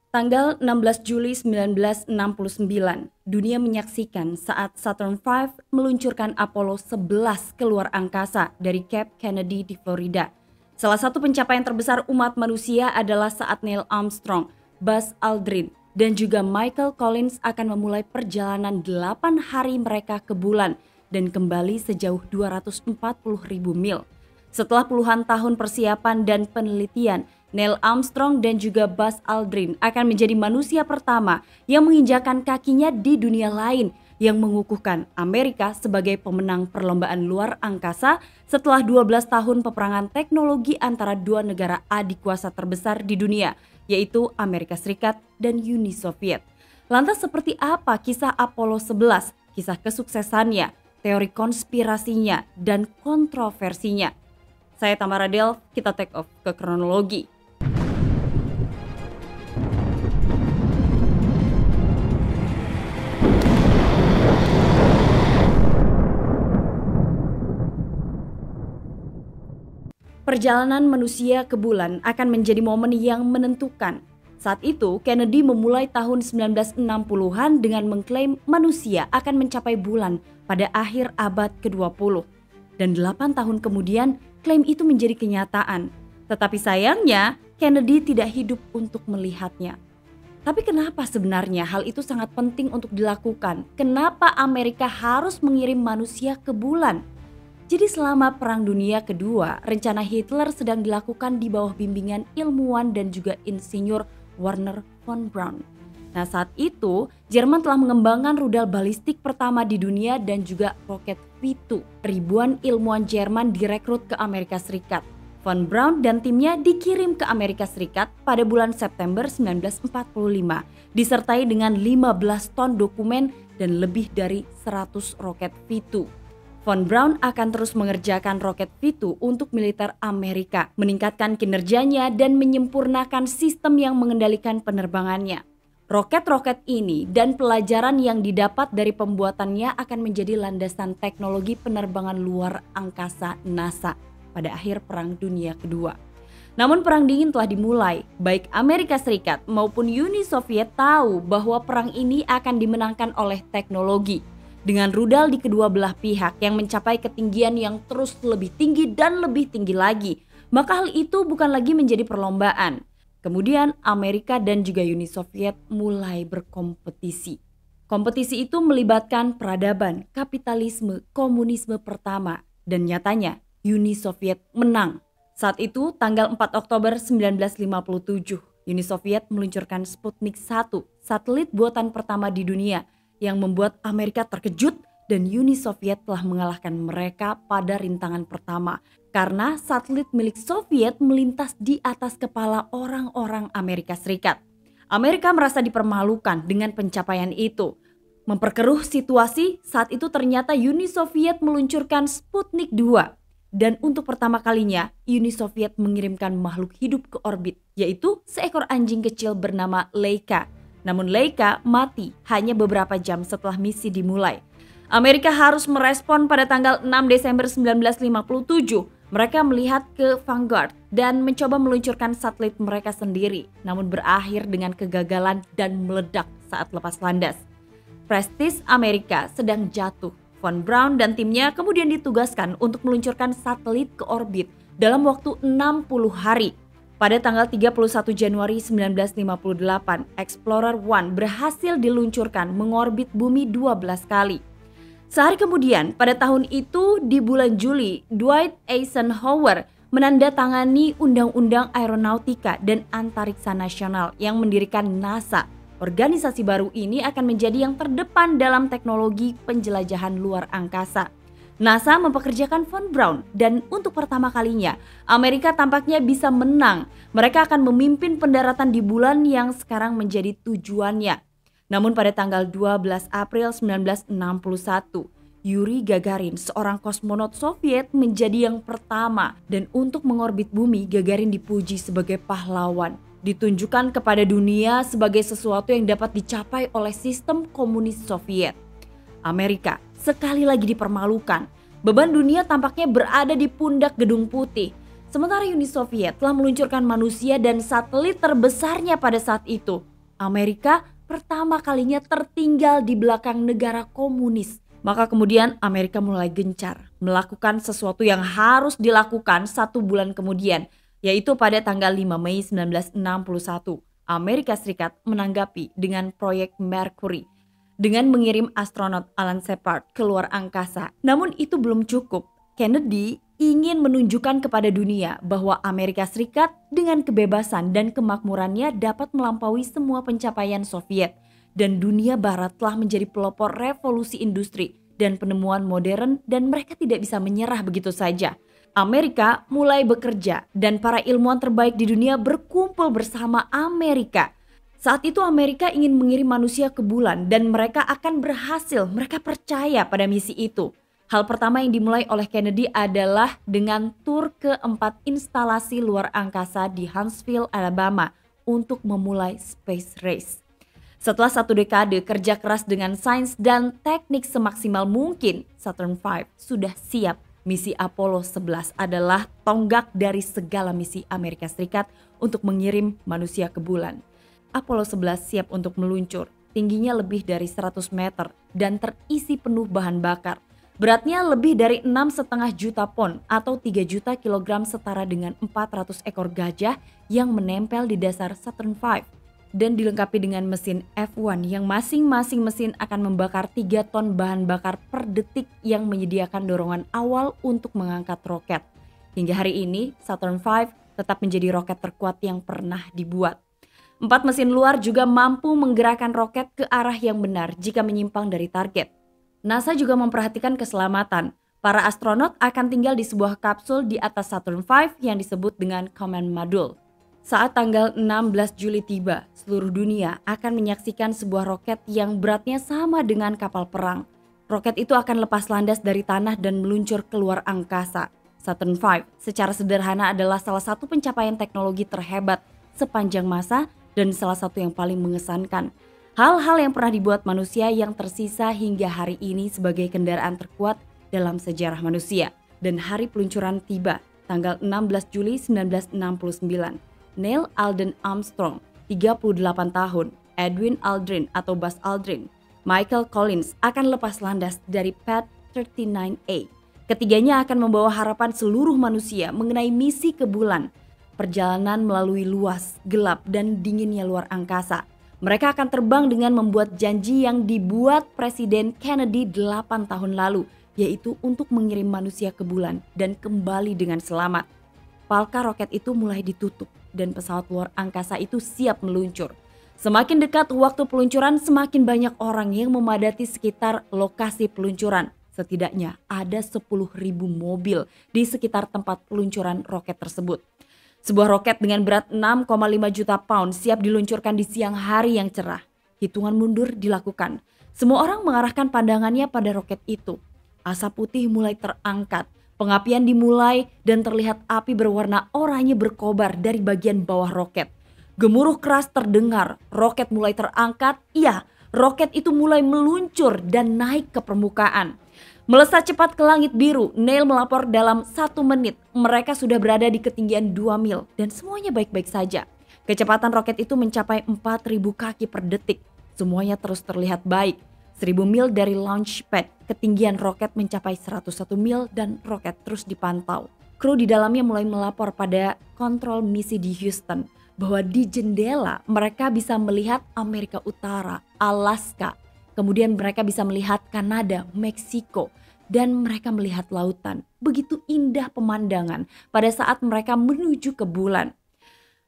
Tanggal 16 Juli 1969, dunia menyaksikan saat Saturn V meluncurkan Apollo 11 keluar angkasa dari Cape Kennedy di Florida. Salah satu pencapaian terbesar umat manusia adalah saat Neil Armstrong, Buzz Aldrin, dan juga Michael Collins akan memulai perjalanan 8 hari mereka ke bulan dan kembali sejauh 240.000 mil. Setelah puluhan tahun persiapan dan penelitian, Neil Armstrong dan juga Buzz Aldrin akan menjadi manusia pertama yang menginjakan kakinya di dunia lain, yang mengukuhkan Amerika sebagai pemenang perlombaan luar angkasa setelah 12 tahun peperangan teknologi antara dua negara adikuasa terbesar di dunia, yaitu Amerika Serikat dan Uni Soviet. Lantas seperti apa kisah Apollo 11, kisah kesuksesannya, teori konspirasinya, dan kontroversinya? Saya Tamara Del, kita take off ke kronologi. Perjalanan manusia ke bulan akan menjadi momen yang menentukan. Saat itu, Kennedy memulai tahun 1960-an dengan mengklaim manusia akan mencapai bulan pada akhir abad ke-20. Dan 8 tahun kemudian, klaim itu menjadi kenyataan. Tetapi sayangnya, Kennedy tidak hidup untuk melihatnya. Tapi kenapa sebenarnya hal itu sangat penting untuk dilakukan? Kenapa Amerika harus mengirim manusia ke bulan? Jadi selama Perang Dunia Kedua, rencana Hitler sedang dilakukan di bawah bimbingan ilmuwan dan juga insinyur Wernher von Braun. Nah, saat itu Jerman telah mengembangkan rudal balistik pertama di dunia dan juga roket V2. Ribuan ilmuwan Jerman direkrut ke Amerika Serikat. Von Braun dan timnya dikirim ke Amerika Serikat pada bulan September 1945, disertai dengan 15 ton dokumen dan lebih dari 100 roket V2. Von Braun akan terus mengerjakan roket V2 untuk militer Amerika, meningkatkan kinerjanya dan menyempurnakan sistem yang mengendalikan penerbangannya. Roket-roket ini dan pelajaran yang didapat dari pembuatannya akan menjadi landasan teknologi penerbangan luar angkasa NASA pada akhir Perang Dunia Kedua. Namun Perang Dingin telah dimulai, baik Amerika Serikat maupun Uni Soviet tahu bahwa perang ini akan dimenangkan oleh teknologi. Dengan rudal di kedua belah pihak yang mencapai ketinggian yang terus lebih tinggi dan lebih tinggi lagi, maka hal itu bukan lagi menjadi perlombaan. Kemudian Amerika dan juga Uni Soviet mulai berkompetisi. Kompetisi itu melibatkan peradaban, kapitalisme, komunisme pertama, dan nyatanya Uni Soviet menang. Saat itu tanggal 4 Oktober 1957, Uni Soviet meluncurkan Sputnik 1, satelit buatan pertama di dunia, yang membuat Amerika terkejut dan Uni Soviet telah mengalahkan mereka pada rintangan pertama karena satelit milik Soviet melintas di atas kepala orang-orang Amerika Serikat. Amerika merasa dipermalukan dengan pencapaian itu. Memperkeruh situasi, saat itu ternyata Uni Soviet meluncurkan Sputnik 2. Dan untuk pertama kalinya, Uni Soviet mengirimkan makhluk hidup ke orbit, yaitu seekor anjing kecil bernama Laika. Namun Laika mati hanya beberapa jam setelah misi dimulai. Amerika harus merespon pada tanggal 6 Desember 1957. Mereka melihat ke Vanguard dan mencoba meluncurkan satelit mereka sendiri, namun berakhir dengan kegagalan dan meledak saat lepas landas. Prestis Amerika sedang jatuh. Von Braun dan timnya kemudian ditugaskan untuk meluncurkan satelit ke orbit dalam waktu 60 hari. Pada tanggal 31 Januari 1958, Explorer 1 berhasil diluncurkan mengorbit bumi 12 kali. Sehari kemudian, pada tahun itu di bulan Juli, Dwight Eisenhower menandatangani Undang-Undang Aeronautika dan Antariksa Nasional yang mendirikan NASA. Organisasi baru ini akan menjadi yang terdepan dalam teknologi penjelajahan luar angkasa. NASA mempekerjakan Von Braun dan untuk pertama kalinya Amerika tampaknya bisa menang. Mereka akan memimpin pendaratan di bulan yang sekarang menjadi tujuannya. Namun pada tanggal 12 April 1961, Yuri Gagarin, seorang kosmonot Soviet, menjadi yang pertama dan untuk mengorbit bumi, Gagarin dipuji sebagai pahlawan. Ditunjukkan kepada dunia sebagai sesuatu yang dapat dicapai oleh sistem komunis Soviet. Amerika sekali lagi dipermalukan. Beban dunia tampaknya berada di pundak Gedung Putih. Sementara Uni Soviet telah meluncurkan manusia dan satelit terbesarnya pada saat itu. Amerika pertama kalinya tertinggal di belakang negara komunis. Maka kemudian Amerika mulai gencar melakukan sesuatu yang harus dilakukan 1 bulan kemudian, yaitu pada tanggal 5 Mei 1961. Amerika Serikat menanggapi dengan proyek Mercury dengan mengirim astronot Alan Shepard ke luar angkasa. Namun itu belum cukup. Kennedy ingin menunjukkan kepada dunia bahwa Amerika Serikat dengan kebebasan dan kemakmurannya dapat melampaui semua pencapaian Soviet, dan dunia barat telah menjadi pelopor revolusi industri dan penemuan modern, dan mereka tidak bisa menyerah begitu saja. Amerika mulai bekerja dan para ilmuwan terbaik di dunia berkumpul bersama Amerika. Saat itu Amerika ingin mengirim manusia ke bulan dan mereka akan berhasil. Mereka percaya pada misi itu. Hal pertama yang dimulai oleh Kennedy adalah dengan tur ke-4 instalasi luar angkasa di Huntsville, Alabama untuk memulai space race. Setelah 1 dekade kerja keras dengan sains dan teknik semaksimal mungkin, Saturn V sudah siap. Misi Apollo 11 adalah tonggak dari segala misi Amerika Serikat untuk mengirim manusia ke bulan. Apollo 11 siap untuk meluncur, tingginya lebih dari 100 meter dan terisi penuh bahan bakar. Beratnya lebih dari 6,5 juta pon atau 3 juta kilogram, setara dengan 400 ekor gajah yang menempel di dasar Saturn V. Dan dilengkapi dengan mesin F1 yang masing-masing mesin akan membakar 3 ton bahan bakar per detik yang menyediakan dorongan awal untuk mengangkat roket. Hingga hari ini Saturn V tetap menjadi roket terkuat yang pernah dibuat. 4 mesin luar juga mampu menggerakkan roket ke arah yang benar jika menyimpang dari target. NASA juga memperhatikan keselamatan. Para astronot akan tinggal di sebuah kapsul di atas Saturn V yang disebut dengan Command Module. Saat tanggal 16 Juli tiba, seluruh dunia akan menyaksikan sebuah roket yang beratnya sama dengan kapal perang. Roket itu akan lepas landas dari tanah dan meluncur keluar angkasa. Saturn V secara sederhana adalah salah satu pencapaian teknologi terhebat sepanjang masa dan salah satu yang paling mengesankan. Hal-hal yang pernah dibuat manusia yang tersisa hingga hari ini sebagai kendaraan terkuat dalam sejarah manusia. Dan hari peluncuran tiba, tanggal 16 Juli 1969. Neil Alden Armstrong, 38 tahun, Edwin Aldrin atau Buzz Aldrin, Michael Collins akan lepas landas dari Pad 39A. Ketiganya akan membawa harapan seluruh manusia mengenai misi ke bulan. Perjalanan melalui luas, gelap, dan dinginnya luar angkasa. Mereka akan terbang dengan membuat janji yang dibuat Presiden Kennedy 8 tahun lalu, yaitu untuk mengirim manusia ke bulan dan kembali dengan selamat. Palka roket itu mulai ditutup dan pesawat luar angkasa itu siap meluncur. Semakin dekat waktu peluncuran, semakin banyak orang yang memadati sekitar lokasi peluncuran. Setidaknya ada 10.000 mobil di sekitar tempat peluncuran roket tersebut. Sebuah roket dengan berat 6,5 juta pound siap diluncurkan di siang hari yang cerah. Hitungan mundur dilakukan. Semua orang mengarahkan pandangannya pada roket itu. Asap putih mulai terangkat. Pengapian dimulai dan terlihat api berwarna oranye berkobar dari bagian bawah roket. Gemuruh keras terdengar. Roket mulai terangkat. Iya, roket itu mulai meluncur dan naik ke permukaan. Melesat cepat ke langit biru, Neil melapor dalam 1 menit mereka sudah berada di ketinggian 2 mil dan semuanya baik-baik saja. Kecepatan roket itu mencapai 4.000 kaki per detik. Semuanya terus terlihat baik. 1.000 mil dari launch pad, ketinggian roket mencapai 101 mil dan roket terus dipantau. Kru di dalamnya mulai melapor pada kontrol misi di Houston bahwa di jendela mereka bisa melihat Amerika Utara, Alaska. Kemudian mereka bisa melihat Kanada, Meksiko, dan mereka melihat lautan. Begitu indah pemandangan pada saat mereka menuju ke bulan.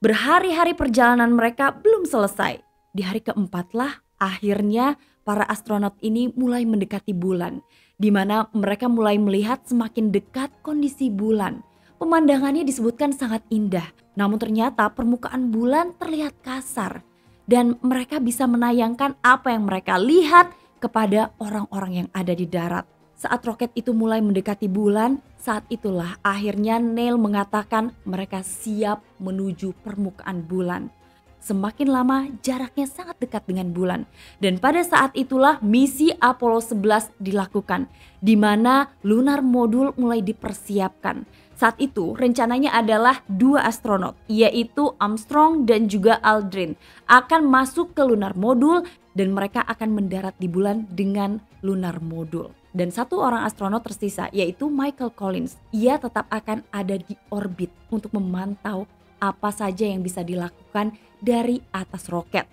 Berhari-hari perjalanan mereka belum selesai. Di hari keempat lah akhirnya para astronot ini mulai mendekati bulan, di mana mereka mulai melihat semakin dekat kondisi bulan. Pemandangannya disebutkan sangat indah, namun ternyata permukaan bulan terlihat kasar. Dan mereka bisa menayangkan apa yang mereka lihat kepada orang-orang yang ada di darat. Saat roket itu mulai mendekati bulan, saat itulah akhirnya Neil mengatakan mereka siap menuju permukaan bulan. Semakin lama jaraknya sangat dekat dengan bulan. Dan pada saat itulah misi Apollo 11 dilakukan, di mana lunar modul mulai dipersiapkan. Saat itu rencananya adalah 2 astronot, yaitu Armstrong dan juga Aldrin, akan masuk ke lunar modul dan mereka akan mendarat di bulan dengan lunar modul. Dan 1 orang astronot tersisa, yaitu Michael Collins. Ia tetap akan ada di orbit untuk memantau apa saja yang bisa dilakukan dari atas roket.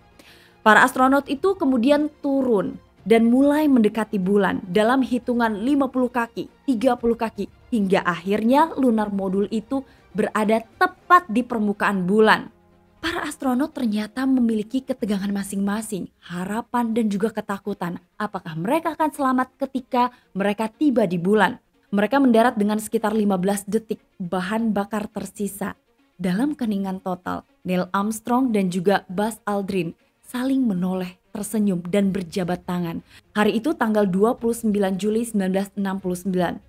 Para astronot itu kemudian turun dan mulai mendekati bulan dalam hitungan 50 kaki, 30 kaki, hingga akhirnya lunar modul itu berada tepat di permukaan bulan. Para astronot ternyata memiliki ketegangan masing-masing, harapan dan juga ketakutan. Apakah mereka akan selamat ketika mereka tiba di bulan? Mereka mendarat dengan sekitar 15 detik bahan bakar tersisa. Dalam keheningan total, Neil Armstrong dan juga Buzz Aldrin saling menoleh, tersenyum dan berjabat tangan. Hari itu tanggal 29 Juli 1969,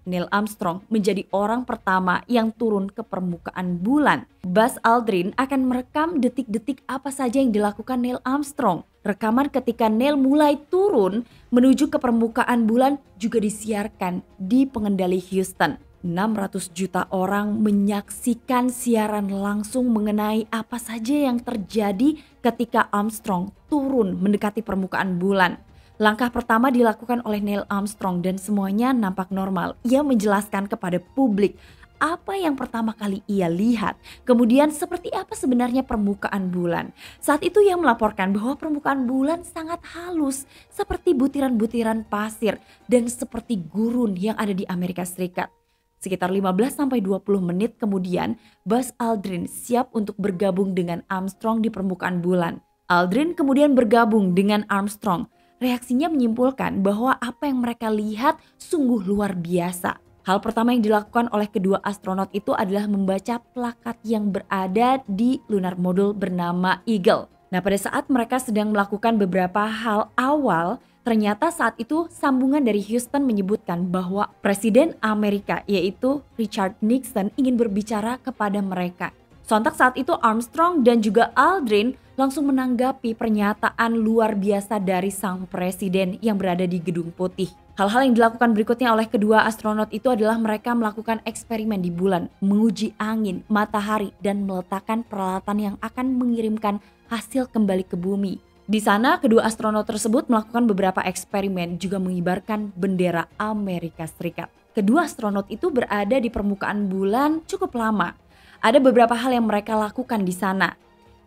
Neil Armstrong menjadi orang pertama yang turun ke permukaan bulan. Buzz Aldrin akan merekam detik-detik apa saja yang dilakukan Neil Armstrong. Rekaman ketika Neil mulai turun menuju ke permukaan bulan juga disiarkan di pengendali Houston. 600 juta orang menyaksikan siaran langsung mengenai apa saja yang terjadi ketika Armstrong turun mendekati permukaan bulan. Langkah pertama dilakukan oleh Neil Armstrong dan semuanya nampak normal. Ia menjelaskan kepada publik apa yang pertama kali ia lihat, kemudian seperti apa sebenarnya permukaan bulan. Saat itu ia melaporkan bahwa permukaan bulan sangat halus, seperti butiran-butiran pasir dan seperti gurun yang ada di Amerika Serikat. Sekitar 15-20 menit kemudian, Buzz Aldrin siap untuk bergabung dengan Armstrong di permukaan bulan. Aldrin kemudian bergabung dengan Armstrong. Reaksinya menyimpulkan bahwa apa yang mereka lihat sungguh luar biasa. Hal pertama yang dilakukan oleh kedua astronot itu adalah membaca plakat yang berada di lunar modul bernama Eagle. Nah, pada saat mereka sedang melakukan beberapa hal awal, ternyata saat itu sambungan dari Houston menyebutkan bahwa Presiden Amerika yaitu Richard Nixon ingin berbicara kepada mereka. Sontak saat itu Armstrong dan juga Aldrin langsung menanggapi pernyataan luar biasa dari sang presiden yang berada di Gedung Putih. Hal-hal yang dilakukan berikutnya oleh kedua astronot itu adalah mereka melakukan eksperimen di bulan, menguji angin, matahari, dan meletakkan peralatan yang akan mengirimkan hasil kembali ke bumi. Di sana, kedua astronot tersebut melakukan beberapa eksperimen juga mengibarkan bendera Amerika Serikat. Kedua astronot itu berada di permukaan bulan cukup lama. Ada beberapa hal yang mereka lakukan di sana.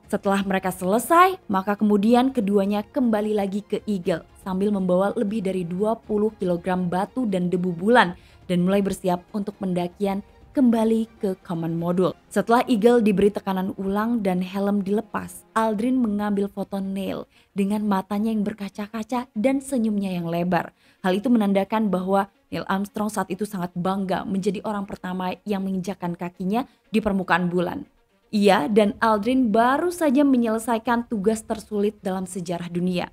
Setelah mereka selesai, maka kemudian keduanya kembali lagi ke Eagle sambil membawa lebih dari 20 kg batu dan debu bulan dan mulai bersiap untuk pendakian kembali ke Command Module. Setelah Eagle diberi tekanan ulang dan helm dilepas, Aldrin mengambil foto Neil dengan matanya yang berkaca-kaca dan senyumnya yang lebar. Hal itu menandakan bahwa Neil Armstrong saat itu sangat bangga menjadi orang pertama yang menginjakkan kakinya di permukaan bulan. Ia dan Aldrin baru saja menyelesaikan tugas tersulit dalam sejarah dunia.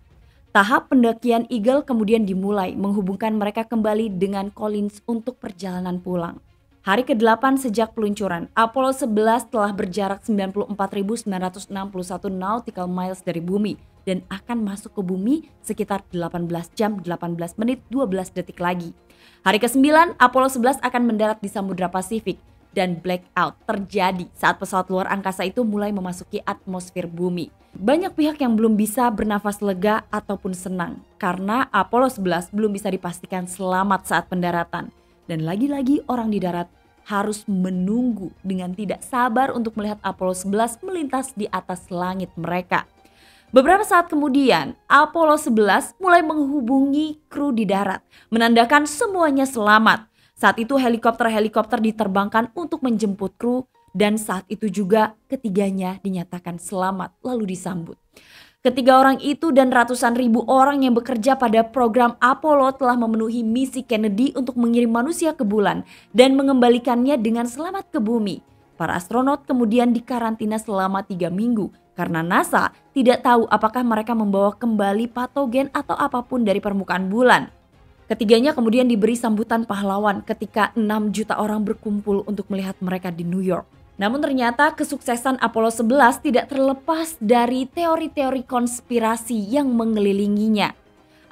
Tahap pendakian Eagle kemudian dimulai, menghubungkan mereka kembali dengan Collins untuk perjalanan pulang. Hari ke-8 sejak peluncuran, Apollo 11 telah berjarak 94.961 nautical miles dari bumi dan akan masuk ke bumi sekitar 18 jam 18 menit 12 detik lagi. Hari ke-9, Apollo 11 akan mendarat di Samudra Pasifik dan blackout terjadi saat pesawat luar angkasa itu mulai memasuki atmosfer bumi. Banyak pihak yang belum bisa bernafas lega ataupun senang karena Apollo 11 belum bisa dipastikan selamat saat pendaratan. Dan lagi-lagi orang di darat harus menunggu dengan tidak sabar untuk melihat Apollo 11 melintas di atas langit mereka. Beberapa saat kemudian, Apollo 11 mulai menghubungi kru di darat, menandakan semuanya selamat. Saat itu helikopter-helikopter diterbangkan untuk menjemput kru dan saat itu juga ketiganya dinyatakan selamat lalu disambut. Ketiga orang itu dan ratusan ribu orang yang bekerja pada program Apollo telah memenuhi misi Kennedy untuk mengirim manusia ke bulan dan mengembalikannya dengan selamat ke bumi. Para astronot kemudian dikarantina selama 3 minggu karena NASA tidak tahu apakah mereka membawa kembali patogen atau apapun dari permukaan bulan. Ketiganya kemudian diberi sambutan pahlawan ketika 6 juta orang berkumpul untuk melihat mereka di New York. Namun ternyata kesuksesan Apollo 11 tidak terlepas dari teori-teori konspirasi yang mengelilinginya.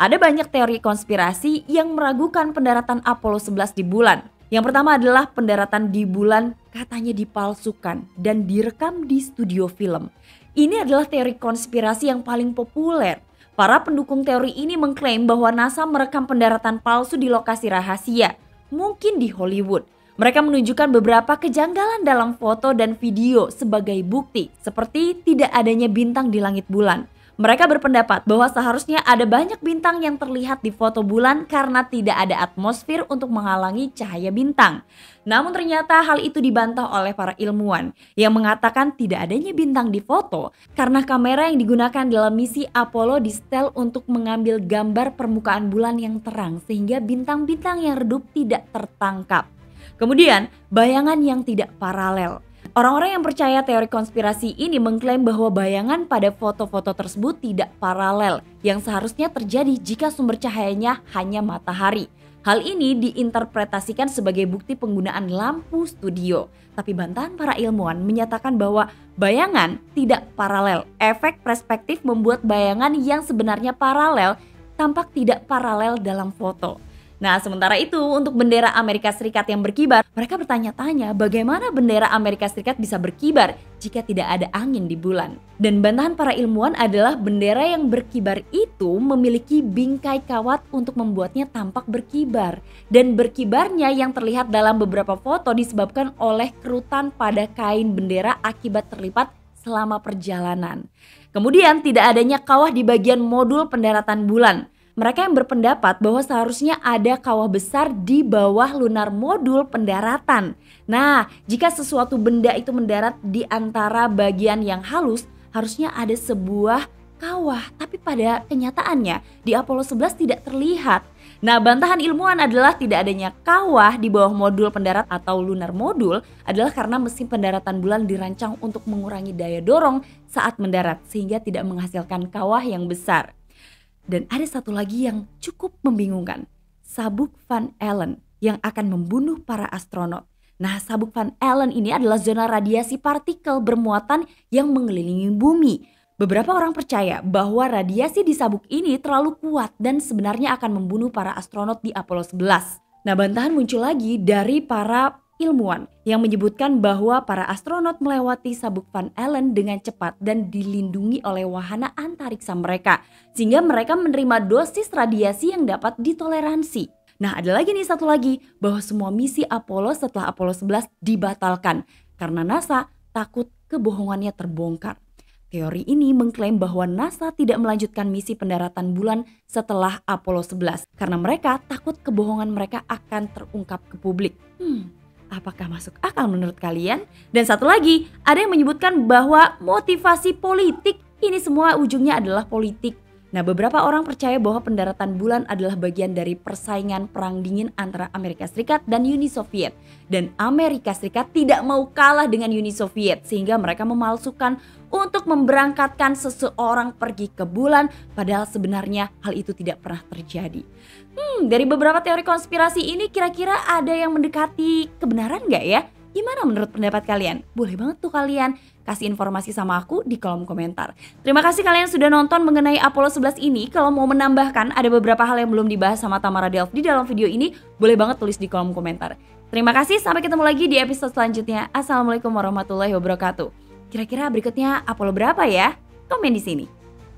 Ada banyak teori konspirasi yang meragukan pendaratan Apollo 11 di bulan. Yang pertama adalah pendaratan di bulan katanya dipalsukan dan direkam di studio film. Ini adalah teori konspirasi yang paling populer. Para pendukung teori ini mengklaim bahwa NASA merekam pendaratan palsu di lokasi rahasia, mungkin di Hollywood. Mereka menunjukkan beberapa kejanggalan dalam foto dan video sebagai bukti, seperti tidak adanya bintang di langit bulan. Mereka berpendapat bahwa seharusnya ada banyak bintang yang terlihat di foto bulan karena tidak ada atmosfer untuk menghalangi cahaya bintang. Namun ternyata hal itu dibantah oleh para ilmuwan yang mengatakan tidak adanya bintang di foto karena kamera yang digunakan dalam misi Apollo disetel untuk mengambil gambar permukaan bulan yang terang sehingga bintang-bintang yang redup tidak tertangkap. Kemudian, bayangan yang tidak paralel. Orang-orang yang percaya teori konspirasi ini mengklaim bahwa bayangan pada foto-foto tersebut tidak paralel yang seharusnya terjadi jika sumber cahayanya hanya matahari. Hal ini diinterpretasikan sebagai bukti penggunaan lampu studio. Tapi bantahan para ilmuwan menyatakan bahwa bayangan tidak paralel. Efek perspektif membuat bayangan yang sebenarnya paralel tampak tidak paralel dalam foto. Nah, sementara itu untuk bendera Amerika Serikat yang berkibar, mereka bertanya-tanya bagaimana bendera Amerika Serikat bisa berkibar jika tidak ada angin di bulan. Dan bantahan para ilmuwan adalah bendera yang berkibar itu memiliki bingkai kawat untuk membuatnya tampak berkibar. Dan berkibarnya yang terlihat dalam beberapa foto disebabkan oleh kerutan pada kain bendera akibat terlipat selama perjalanan. Kemudian tidak adanya kawah di bagian modul pendaratan bulan. Mereka yang berpendapat bahwa seharusnya ada kawah besar di bawah lunar modul pendaratan. Nah, jika sesuatu benda itu mendarat di antara bagian yang halus, harusnya ada sebuah kawah. Tapi pada kenyataannya di Apollo 11 tidak terlihat. Nah, bantahan ilmuwan adalah tidak adanya kawah di bawah modul pendarat atau lunar modul adalah karena mesin pendaratan bulan dirancang untuk mengurangi daya dorong saat mendarat sehingga tidak menghasilkan kawah yang besar. Dan ada satu lagi yang cukup membingungkan, sabuk Van Allen yang akan membunuh para astronot. Nah, sabuk Van Allen ini adalah zona radiasi partikel bermuatan yang mengelilingi bumi. Beberapa orang percaya bahwa radiasi di sabuk ini terlalu kuat dan sebenarnya akan membunuh para astronot di Apollo 11. Nah, bantahan muncul lagi dari para ilmuwan yang menyebutkan bahwa para astronot melewati sabuk Van Allen dengan cepat dan dilindungi oleh wahana antariksa mereka sehingga mereka menerima dosis radiasi yang dapat ditoleransi. Nah, ada lagi nih satu lagi bahwa semua misi Apollo setelah Apollo 11 dibatalkan karena NASA takut kebohongannya terbongkar. Teori ini mengklaim bahwa NASA tidak melanjutkan misi pendaratan bulan setelah Apollo 11 karena mereka takut kebohongan mereka akan terungkap ke publik. Apakah masuk akal menurut kalian? Dan satu lagi, ada yang menyebutkan bahwa motivasi politik ini semua ujungnya adalah politik. Nah, beberapa orang percaya bahwa pendaratan bulan adalah bagian dari persaingan perang dingin antara Amerika Serikat dan Uni Soviet. Dan Amerika Serikat tidak mau kalah dengan Uni Soviet sehingga mereka memalsukan untuk memberangkatkan seseorang pergi ke bulan padahal sebenarnya hal itu tidak pernah terjadi. Dari beberapa teori konspirasi ini kira-kira ada yang mendekati kebenaran nggak ya? Gimana menurut pendapat kalian? Boleh banget tuh kalian kasih informasi sama aku di kolom komentar. Terima kasih kalian sudah nonton mengenai Apollo 11 ini. Kalau mau menambahkan ada beberapa hal yang belum dibahas sama Tamara Delf di dalam video ini, boleh banget tulis di kolom komentar. Terima kasih, sampai ketemu lagi di episode selanjutnya. Assalamualaikum warahmatullahi wabarakatuh. Kira-kira berikutnya Apollo berapa ya? Komen di sini.